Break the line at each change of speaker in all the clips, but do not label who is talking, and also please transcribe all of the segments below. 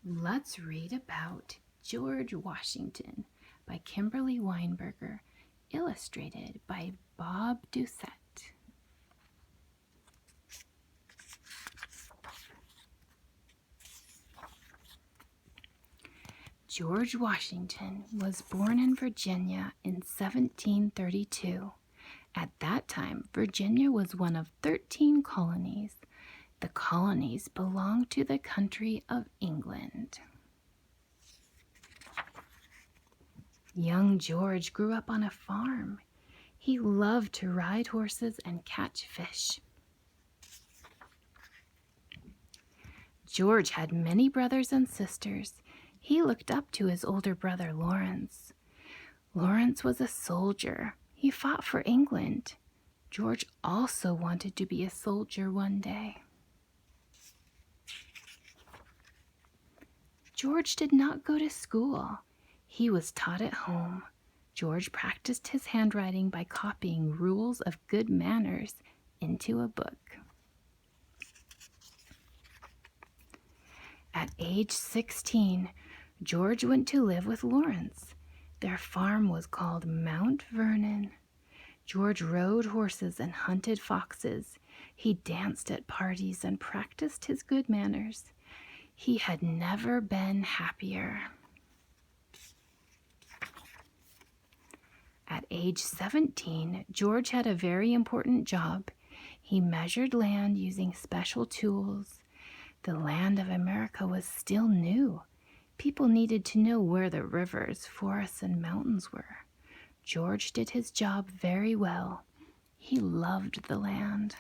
Let's read about George Washington by Kimberly Weinberger, illustrated by Bob Doucette. George Washington was born in Virginia in 1732. At that time, Virginia was one of 13 colonies. The colonies belonged to the country of England. Young George grew up on a farm. He loved to ride horses and catch fish. George had many brothers and sisters. He looked up to his older brother, Lawrence. Lawrence was a soldier. He fought for England. George also wanted to be a soldier one day. George did not go to school. He was taught at home. George practiced his handwriting by copying rules of good manners into a book. At age 16, George went to live with Lawrence. Their farm was called Mount Vernon. George rode horses and hunted foxes. He danced at parties and practiced his good manners. He had never been happier. At age 17, George had a very important job. He measured land using special tools. The land of America was still new. People needed to know where the rivers, forests, and mountains were. George did his job very well. He loved the land.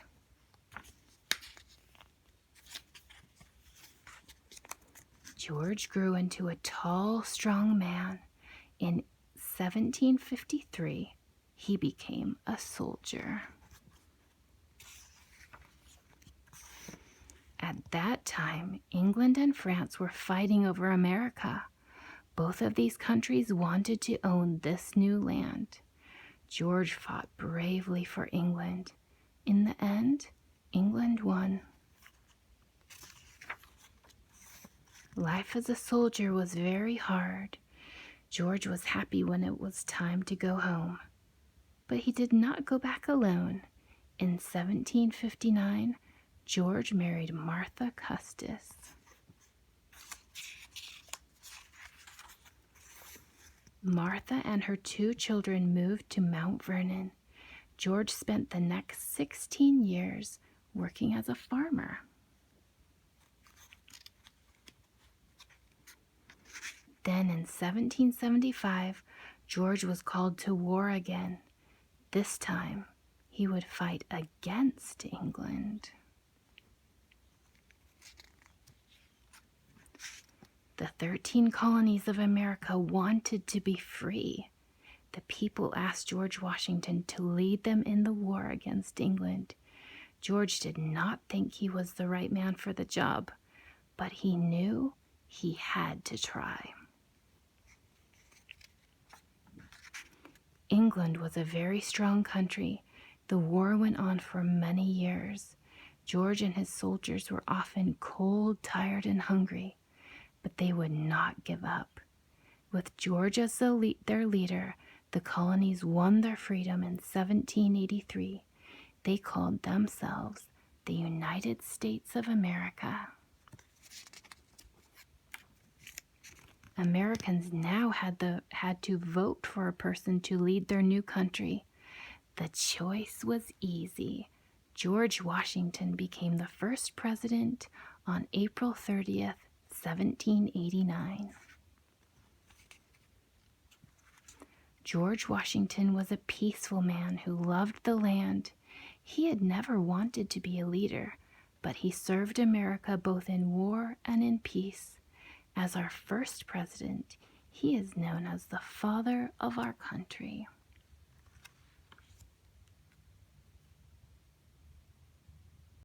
George grew into a tall, strong man. In 1753, he became a soldier. At that time, England and France were fighting over America. Both of these countries wanted to own this new land. George fought bravely for England. In the end, England won. Life as a soldier was very hard. George was happy when it was time to go home. But he did not go back alone. In 1759, George married Martha Custis. Martha and her 2 children moved to Mount Vernon. George spent the next 16 years working as a farmer. Then in 1775, George was called to war again. This time, he would fight against England. The 13 colonies of America wanted to be free. The people asked George Washington to lead them in the war against England. George did not think he was the right man for the job, but he knew he had to try. England was a very strong country. The war went on for many years. George and his soldiers were often cold, tired, and hungry, but they would not give up. With George as their leader, the colonies won their freedom in 1783. They called themselves the United States of America. Americans now had to vote for a person to lead their new country. The choice was easy. George Washington became the first president on April 30th, 1789. George Washington was a peaceful man who loved the land. He had never wanted to be a leader, but he served America both in war and in peace. As our first president, he is known as the father of our country.